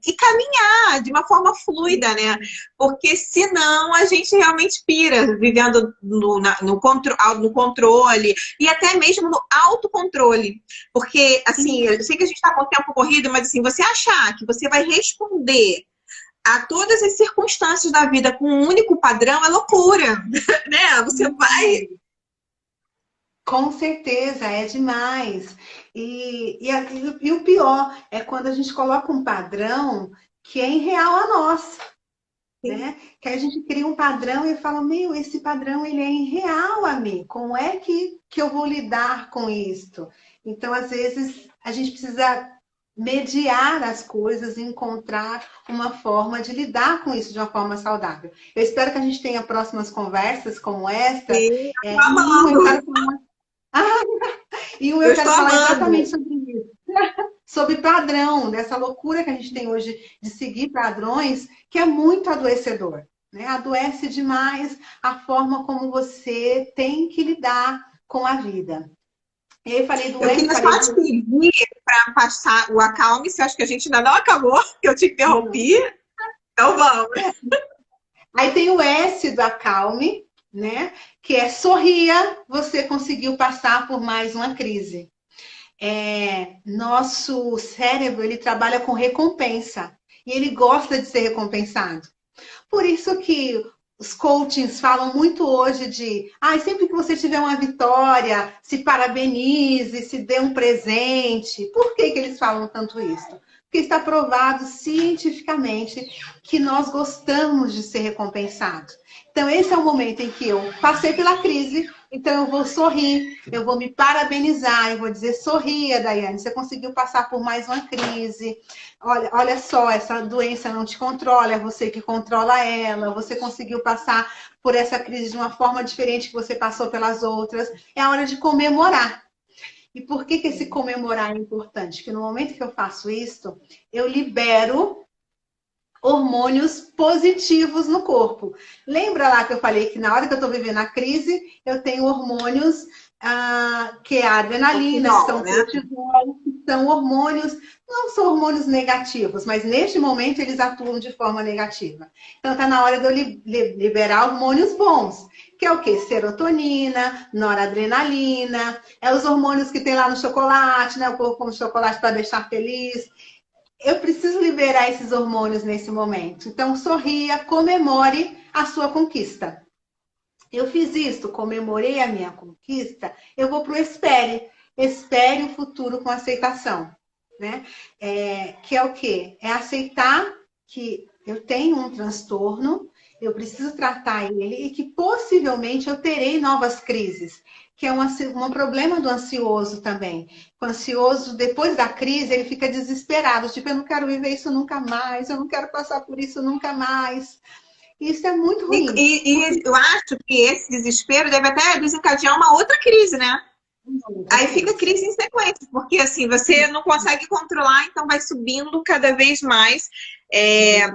E caminhar de uma forma fluida, né? Porque senão a gente realmente pira, vivendo no controle e até mesmo no autocontrole. Porque, assim, eu sei que a gente está com o tempo corrido, mas assim, você achar que você vai responder a todas as circunstâncias da vida com um único padrão é loucura, né? Você vai... Com certeza, é demais. E o pior é quando a gente coloca um padrão que é irreal a nós, né? Que a gente cria um padrão e fala, esse padrão ele é irreal a mim. Como é que eu vou lidar com isso? Então, às vezes, a gente precisa mediar as coisas e encontrar uma forma de lidar com isso de uma forma saudável. Eu espero que a gente tenha próximas conversas como esta. Sim, E eu quero falar exatamente sobre isso. Sobre padrão, dessa loucura que a gente tem hoje de seguir padrões, que é muito adoecedor. Né? Adoece demais a forma como você tem que lidar com a vida. E aí falei do Eu queria só te pedir para passar o Acalme-se, acho que a gente ainda não acabou, que eu te interrompi. Então vamos. Aí tem o S do Acalme, né? Que é sorria, você conseguiu passar por mais uma crise. Nosso cérebro, ele trabalha com recompensa. E ele gosta de ser recompensado. Por isso que os coachings falam muito hoje de sempre que você tiver uma vitória, se parabenize, se dê um presente. Por que eles falam tanto isso? Porque está provado cientificamente que nós gostamos de ser recompensados. Então, esse é o momento em que eu passei pela crise, então eu vou sorrir, eu vou me parabenizar, eu vou dizer, sorria, Daiane, você conseguiu passar por mais uma crise. Olha só, essa doença não te controla, é você que controla ela, você conseguiu passar por essa crise de uma forma diferente que você passou pelas outras. É a hora de comemorar. E por que esse comemorar é importante? Porque no momento que eu faço isso, eu libero hormônios positivos no corpo. Lembra lá que eu falei que na hora que eu estou vivendo a crise, eu tenho hormônios que é a adrenalina, que são hormônios, não são hormônios negativos, mas neste momento eles atuam de forma negativa. Então está na hora de eu liberar hormônios bons, que é o quê? Serotonina, noradrenalina, é os hormônios que tem lá no chocolate, né? O corpo come chocolate para deixar feliz. Eu preciso liberar esses hormônios nesse momento. Então, sorria, comemore a sua conquista. Eu fiz isso, comemorei a minha conquista, eu vou para o espere. Espere o futuro com aceitação. Né? Que é o quê? É aceitar que eu tenho um transtorno, eu preciso tratar ele e que possivelmente eu terei novas crises. Que é um problema do ansioso também. O ansioso, depois da crise, ele fica desesperado. Tipo, eu não quero viver isso nunca mais, eu não quero passar por isso nunca mais. Isso é muito ruim. E eu acho que esse desespero deve até desencadear uma outra crise, né? Aí fica crise em sequência, porque assim, você não consegue controlar, então vai subindo cada vez mais.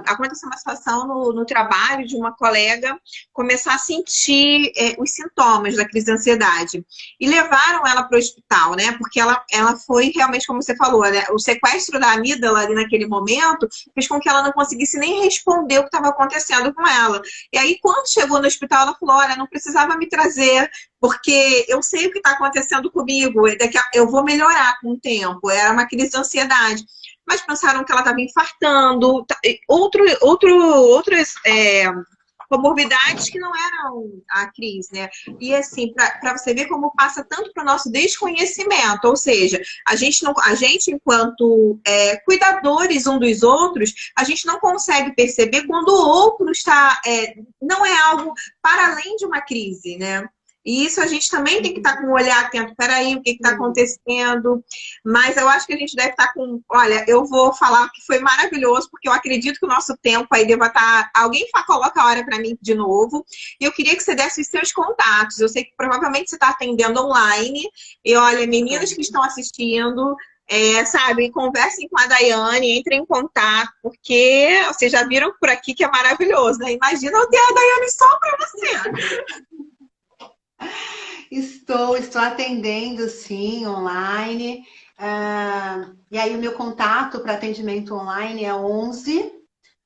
Aconteceu uma situação no trabalho de uma colega começar a sentir os sintomas da crise de ansiedade. E levaram ela para o hospital, né? Porque ela foi realmente, como você falou, né? O sequestro da amígdala ali naquele momento fez com que ela não conseguisse nem responder o que estava acontecendo com ela. E aí, quando chegou no hospital, ela falou, olha, não precisava me trazer, porque eu sei o que está acontecendo comigo, eu vou melhorar com o tempo. Era uma crise de ansiedade. Mas pensaram que ela estava infartando, outras comorbidades que não eram a crise, né? E assim, para você ver como passa tanto para o nosso desconhecimento, ou seja, a gente enquanto cuidadores um dos outros, a gente não consegue perceber quando o outro não é algo para além de uma crise, né? E isso a gente também tem que estar com o olhar atento. Peraí, o que está acontecendo? Mas eu acho que a gente deve estar com... Olha, eu vou falar que foi maravilhoso, porque eu acredito que o nosso tempo aí deva estar... Alguém coloca a hora para mim de novo. E eu queria que você desse os seus contatos. Eu sei que provavelmente você está atendendo online. E olha, meninas que estão assistindo... sabe, conversem com a Daiane, entrem em contato, porque vocês já viram por aqui que é maravilhoso, né? Imagina eu ter a Daiane só para você. Estou atendendo, sim, online. E aí, o meu contato para atendimento online é 11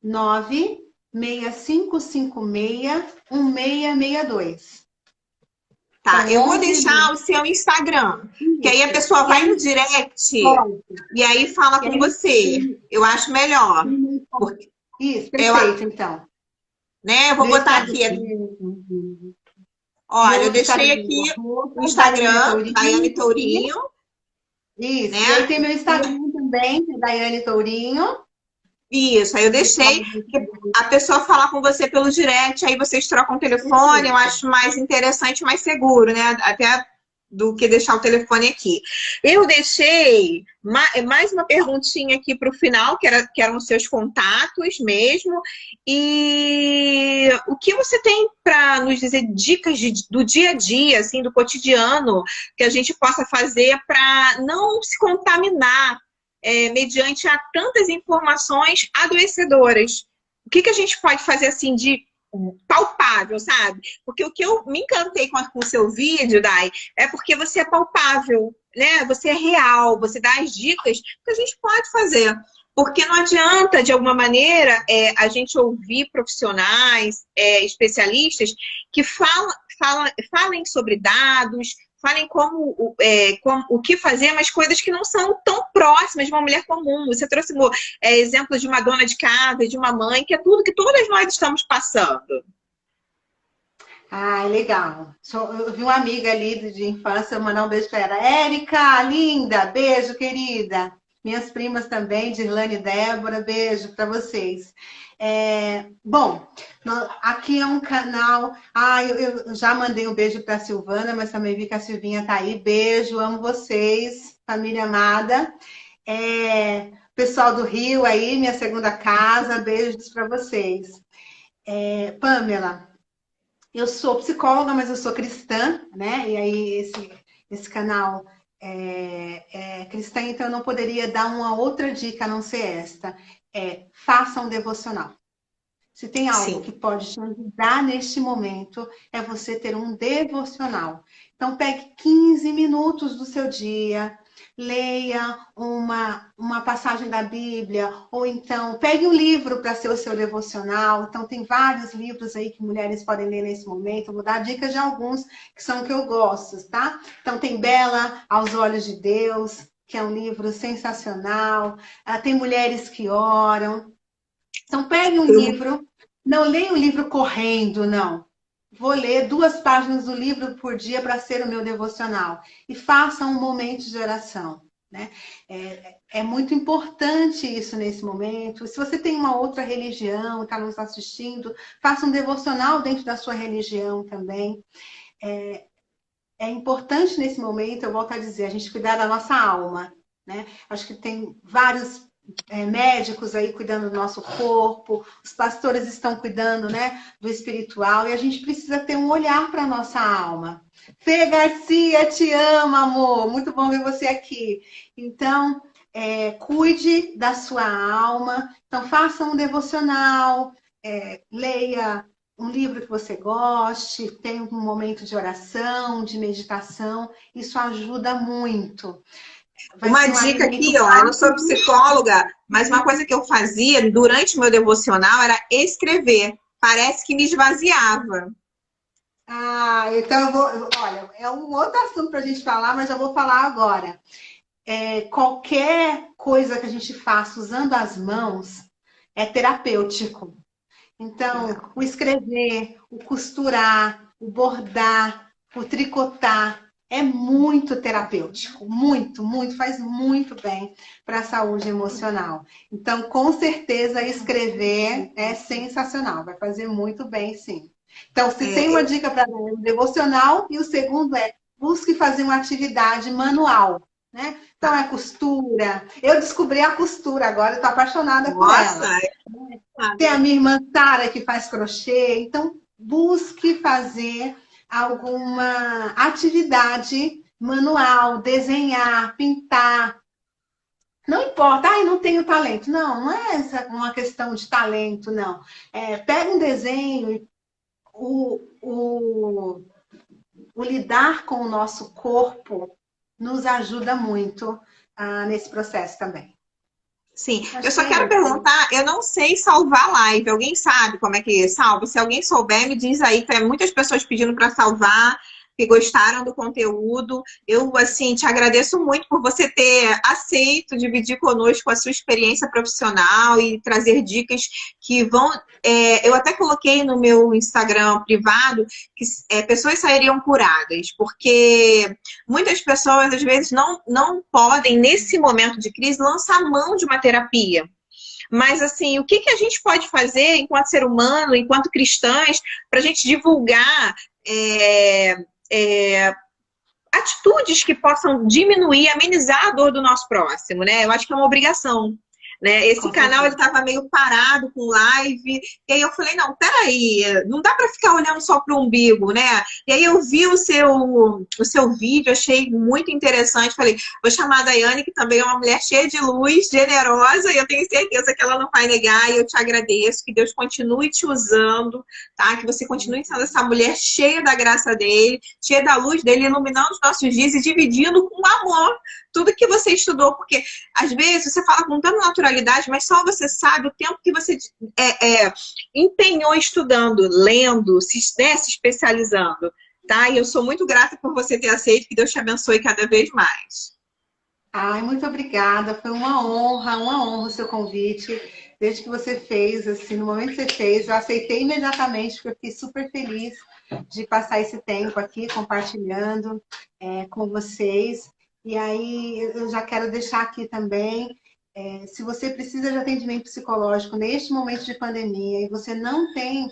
9 6556 1662. Tá, eu vou deixar o seu Instagram, que aí a pessoa vai no direct e aí fala com você. Eu acho melhor. Isso, perfeito, então. Né? Eu vou botar aqui. Olha, eu deixei aqui o Instagram, Daiane Tourinho. Isso, né? E aí tem meu Instagram também, que é Daiane Tourinho. Isso, aí eu deixei a pessoa falar com você pelo direct, aí vocês trocam o telefone, eu acho mais interessante, mais seguro, né? Até do que deixar o telefone aqui. Eu deixei mais uma perguntinha aqui para o final, que eram os seus contatos mesmo. E o que você tem para nos dizer dicas do dia a dia, assim, do cotidiano, que a gente possa fazer para não se contaminar mediante a tantas informações adoecedoras? O que a gente pode fazer assim de palpável, sabe? Porque o que eu me encantei com o seu vídeo, Dai, é porque você é palpável, né? Você é real, você dá as dicas que a gente pode fazer. Porque não adianta, de alguma maneira, a gente ouvir profissionais, especialistas, que falem sobre dados, falem como o que fazer, mas coisas que não são tão próximas de uma mulher comum. Você trouxe exemplos de uma dona de casa, de uma mãe, que é tudo que todas nós estamos passando. Ah, legal. Eu vi uma amiga ali de infância, eu mandar um beijo para ela. Érica, linda, beijo, querida. Minhas primas também, Dirlane e Débora, beijo para vocês. Bom, aqui é um canal... eu já mandei um beijo para a Silvana, mas também vi que a Silvinha tá aí. Beijo, amo vocês, família amada. Pessoal do Rio aí, minha segunda casa, beijos para vocês. Pamela, eu sou psicóloga, mas eu sou cristã, né? E aí esse canal é cristã, então eu não poderia dar uma outra dica a não ser esta. Faça um devocional. Se tem algo Sim. que pode te ajudar neste momento, é você ter um devocional. Então, pegue 15 minutos do seu dia, leia uma passagem da Bíblia, ou então pegue um livro para ser o seu devocional. Então, tem vários livros aí que mulheres podem ler nesse momento. Eu vou dar dicas de alguns que são que eu gosto, tá? Então, tem Bela aos Olhos de Deus, que é um livro sensacional. Tem Mulheres que Oram. Então, pegue um livro, não leia o livro correndo, não. Vou ler 2 páginas do livro por dia para ser o meu devocional. E faça um momento de oração, né? É muito importante isso nesse momento. Se você tem uma outra religião, está nos assistindo, faça um devocional dentro da sua religião também. É importante nesse momento, eu volto a dizer, a gente cuidar da nossa alma, né? Acho que tem vários médicos aí cuidando do nosso corpo, os pastores estão cuidando, né, do espiritual, e a gente precisa ter um olhar para a nossa alma. Fê Garcia, te amo, amor, muito bom ver você aqui. Então, cuide da sua alma. Então, faça um devocional, leia um livro que você goste, tenha um momento de oração, de meditação. Isso ajuda muito. Vai Uma ser um dica alimento aqui, ó, eu não sou rápido. psicóloga, mas uma coisa que eu fazia durante o meu devocional era escrever. Parece que me esvaziava. Então olha, é um outro assunto para a gente falar, mas eu vou falar agora. Qualquer coisa que a gente faça usando as mãos é terapêutico. Então, o escrever, o costurar, o bordar, o tricotar é muito terapêutico, muito, muito, faz muito bem para a saúde emocional. Então, com certeza, escrever é sensacional, vai fazer muito bem, sim. Então, se tem uma dica para o devocional, e o segundo busque fazer uma atividade manual, né? Então, é costura. Eu descobri a costura agora, estou apaixonada por ela. Nossa, Tem a minha irmã Sara que faz crochê. Então, busque fazer alguma atividade manual, desenhar, pintar. Não importa, não tenho talento. Não, não é uma questão de talento, não. Pega um desenho, o lidar com o nosso corpo nos ajuda muito nesse processo também. sim. Acho Eu que só é quero isso. perguntar, eu não sei salvar live. Alguém sabe como é que salva? Se alguém souber, me diz aí. Tem muitas pessoas pedindo para salvar, que gostaram do conteúdo. Eu, assim, te agradeço muito por você ter aceito dividir conosco a sua experiência profissional e trazer dicas que vão... eu até coloquei no meu Instagram privado que pessoas sairiam curadas, porque muitas pessoas, às vezes, não podem, nesse momento de crise, lançar mão de uma terapia. Mas, assim, o que a gente pode fazer enquanto ser humano, enquanto cristãs, para a gente divulgar atitudes que possam diminuir, amenizar a dor do nosso próximo, né? Eu acho que é uma obrigação. Né? Esse Com canal ele certeza. estava meio parado com live, e aí eu falei, não, peraí, não dá para ficar olhando só para o umbigo, né? E aí eu vi o seu vídeo, achei muito interessante, falei, vou chamar a Daiane, que também é uma mulher cheia de luz, generosa, e eu tenho certeza que ela não vai negar, e eu te agradeço, que Deus continue te usando, tá? Que você continue sendo essa mulher cheia da graça dele, cheia da luz dele, iluminando os nossos dias e dividindo com amor tudo que você estudou, porque às vezes você fala com tanta naturalidade, mas só você sabe o tempo que você empenhou estudando, lendo, se especializando, tá? E eu sou muito grata por você ter aceito, que Deus te abençoe cada vez mais. Muito obrigada. Foi uma honra o seu convite. Desde que você fez, assim, no momento que você fez, eu aceitei imediatamente, porque eu fiquei super feliz de passar esse tempo aqui compartilhando com vocês. E aí eu já quero deixar aqui também, se você precisa de atendimento psicológico neste momento de pandemia e você não tem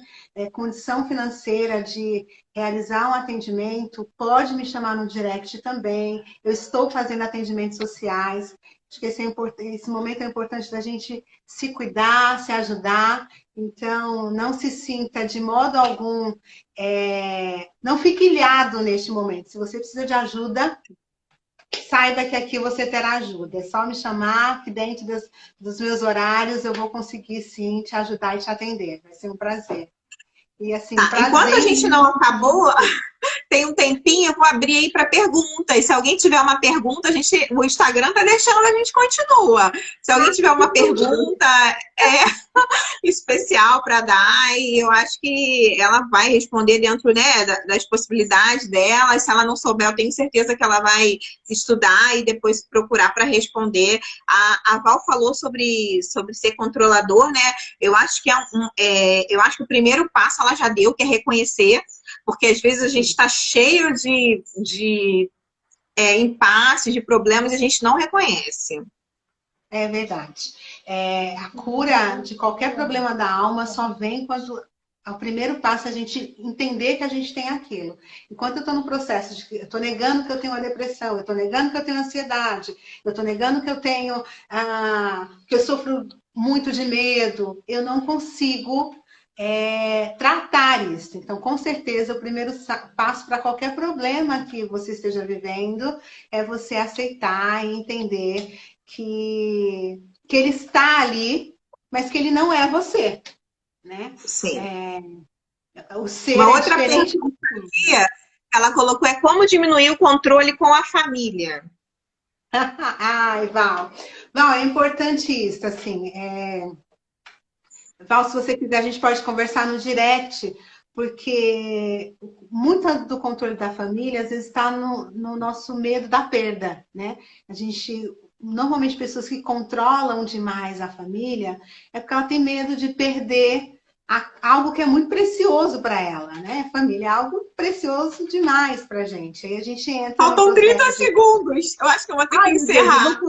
condição financeira de realizar um atendimento, pode me chamar no direct também. Eu estou fazendo atendimentos sociais. Acho que esse momento é importante da gente se cuidar, se ajudar. Então, não se sinta de modo algum, não fique ilhado neste momento. Se você precisa de ajuda, saiba que aqui você terá ajuda. É só me chamar, que dentro dos meus horários eu vou conseguir sim te ajudar e te atender. Vai ser um prazer. E assim, Tá, enquanto a prazer gente não acabou, tem um tempinho, eu vou abrir aí para perguntas. Se alguém tiver uma pergunta, o Instagram tá deixando, a gente continua. Se alguém tiver uma pergunta especial para dar, e eu acho que ela vai responder dentro, né, das possibilidades dela. Se ela não souber, eu tenho certeza que ela vai estudar e depois procurar para responder. A Val falou sobre ser controlador, né? Eu acho que eu acho que o primeiro passo ela já deu, que é reconhecer, porque às vezes a gente está cheio de impasses, de problemas, e a gente não reconhece. É verdade. A cura de qualquer problema da alma só vem quando o primeiro passo é a gente entender que a gente tem aquilo. Enquanto eu estou no processo de que eu estou negando que eu tenho uma depressão, eu estou negando que eu tenho ansiedade, eu estou negando que eu tenho que eu sofro muito de medo, eu não consigo tratar isso. Então, com certeza, o primeiro passo para qualquer problema que você esteja vivendo é você aceitar e entender que ele está ali, mas que ele não é você, né? Sim. O ser Uma é outra diferente. pergunta que ela colocou é como diminuir o controle com a família. Ai, Val. Val, é importante isso, assim. Val, se você quiser, a gente pode conversar no direct, porque muito do controle da família, às vezes, está no nosso medo da perda, né? A gente, normalmente, pessoas que controlam demais a família, é porque ela tem medo de perder algo que é muito precioso para ela, né? Família é algo precioso demais para a gente. Aí a gente entra no Faltam 30 processo de... segundos. Eu acho que eu vou ter que Ai, meu Deus, encerrar.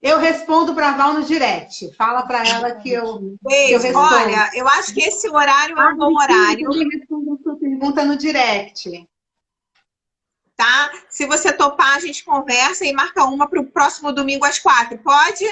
eu respondo para a Val no direct. Fala para ela que eu Beijo. respondo. Olha, eu acho que esse horário é Ah, um bom horário, também respondo a sua pergunta no direct. tá? Se você topar, a gente conversa e marca uma para o próximo domingo às 4. Pode?